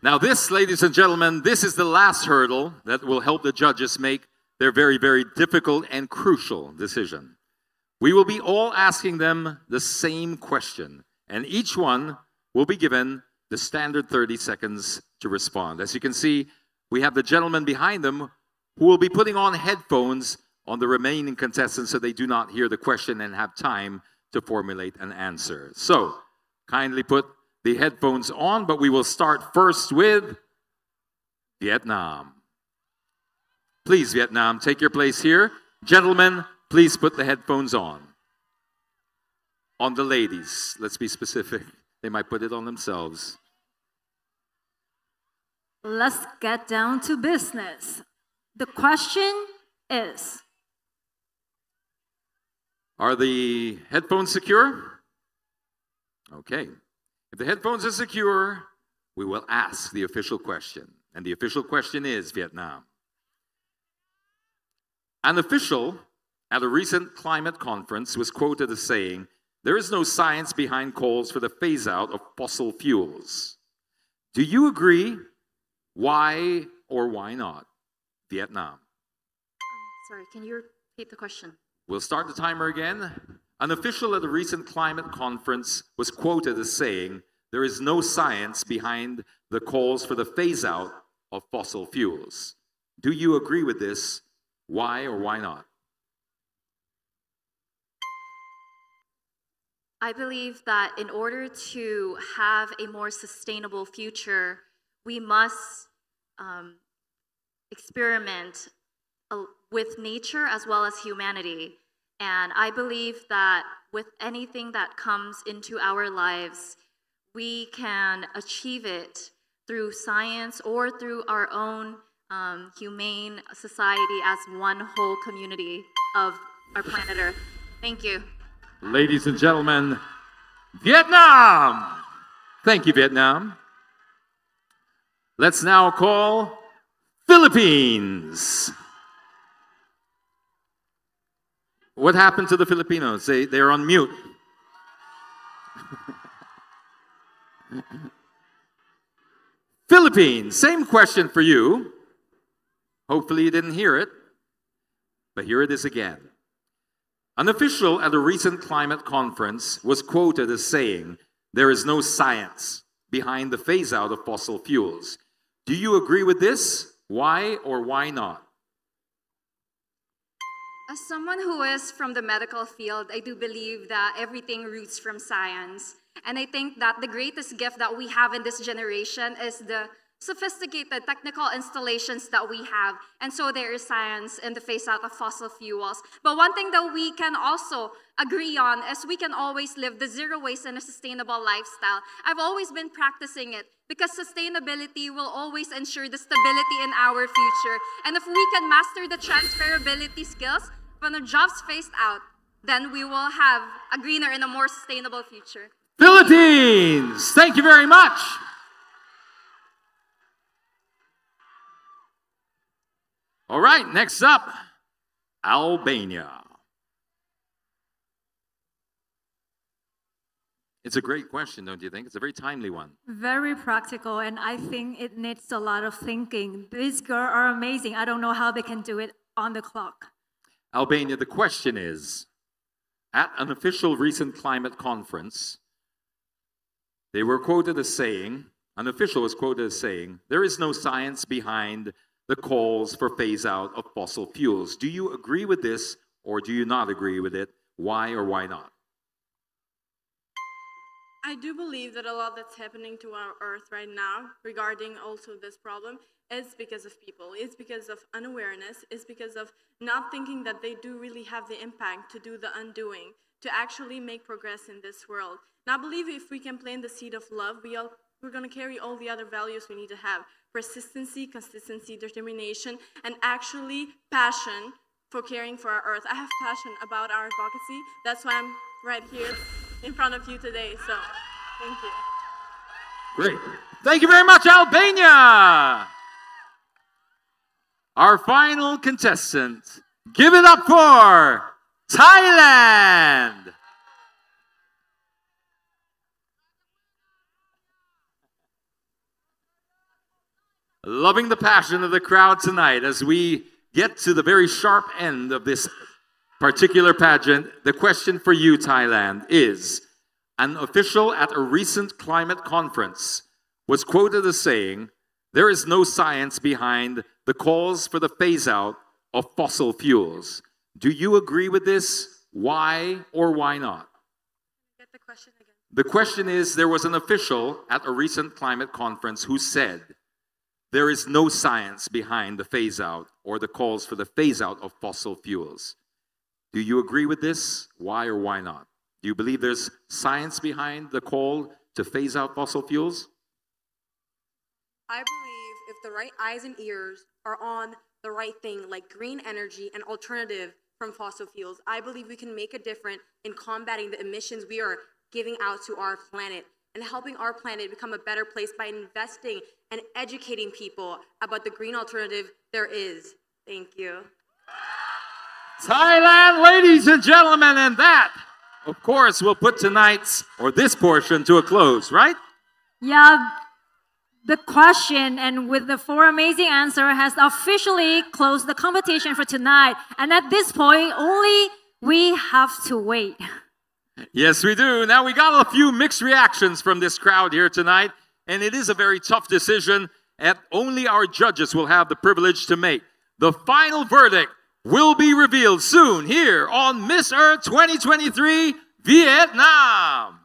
Now this, ladies and gentlemen, this is the last hurdle that will help the judges make their very, very difficult and crucial decision. We will be all asking them the same question, and each one will be given the standard 30 seconds to respond. As you can see, we have the gentleman behind them who will be putting on headphones on the remaining contestants so they do not hear the question and have time to formulate an answer. So, kindly put the headphones on, but we will start first with Vietnam. Please, Vietnam, take your place here. Gentlemen, please put the headphones on. On the ladies, let's be specific. They might put it on themselves. Let's get down to business. The question is, are the headphones secure? Okay. If the headphones are secure, we will ask the official question. And the official question is, Vietnam. An official at a recent climate conference was quoted as saying, "There is no science behind calls for the phase-out of fossil fuels." Do you agree? Why or why not? Vietnam. Sorry, can you repeat the question? We'll start the timer again. An official at a recent climate conference was quoted as saying, "There is no science behind the calls for the phase-out of fossil fuels." Do you agree with this? Why or why not? I believe that in order to have a more sustainable future, we must experiment with nature as well as humanity. And I believe that with anything that comes into our lives, we can achieve it through science or through our own humane society as one whole community of our planet Earth. Thank you. Ladies and gentlemen, Vietnam! Thank you, Vietnam. Let's now call Philippines. What happened to the Filipinos? They're on mute. Philippines, same question for you. Hopefully you didn't hear it, but here it is again. An official at a recent climate conference was quoted as saying, "There is no science behind the phase-out of fossil fuels." Do you agree with this? Why or why not? As someone who is from the medical field, I do believe that everything roots from science. And I think that the greatest gift that we have in this generation is the sophisticated technical installations that we have. And so there is science in the phase-out of fossil fuels. But one thing that we can also agree on is we can always live the zero waste and a sustainable lifestyle. I've always been practicing it because sustainability will always ensure the stability in our future. And if we can master the transferability skills when the jobs phased out, then we will have a greener and a more sustainable future. Philippines, thank you very much. All right, next up, Albania. It's a great question, don't you think? It's a very timely one. Very practical, and I think it needs a lot of thinking. These girls are amazing. I don't know how they can do it on the clock. Albania, the question is, at an official recent climate conference, they were quoted as saying, an official was quoted as saying, "There is no science behind the calls for phase-out of fossil fuels." Do you agree with this or do you not agree with it? Why or why not? I do believe that a lot that's happening to our Earth right now regarding also this problem is because of people. It's because of unawareness. It's because of not thinking that they do really have the impact to do the undoing, to actually make progress in this world. And I believe if we can plant the seed of love, we're going to carry all the other values we need to have. Persistency, consistency, determination, and actually passion for caring for our Earth. I have passion about our advocacy. That's why I'm right here in front of you today. So, thank you. Great. Thank you very much, Albania. Our final contestant. Give it up for Thailand. Loving the passion of the crowd tonight as we get to the very sharp end of this particular pageant. The question for you, Thailand, is: an official at a recent climate conference was quoted as saying, "There is no science behind the calls for the phase-out of fossil fuels." Do you agree with this? Why or why not? Get the question again. The question is, there was an official at a recent climate conference who said, there is no science behind the phase-out or the calls for the phase-out of fossil fuels. Do you agree with this? Why or why not? Do you believe there's science behind the call to phase out fossil fuels? I believe if the right eyes and ears are on the right thing, like green energy and alternative from fossil fuels, I believe we can make a difference in combating the emissions we are giving out to our planet and helping our planet become a better place by investing and educating people about the green alternative there is. Thank you. Thailand, ladies and gentlemen, and that, of course, will put tonight's, or this portion, to a close, right? Yeah, the question, and with the 4 amazing answers, has officially closed the competition for tonight. And at this point, only we have to wait. Yes, we do. Now, we got a few mixed reactions from this crowd here tonight, and it is a very tough decision, and only our judges will have the privilege to make. The final verdict will be revealed soon here on Miss Earth 2023 Vietnam.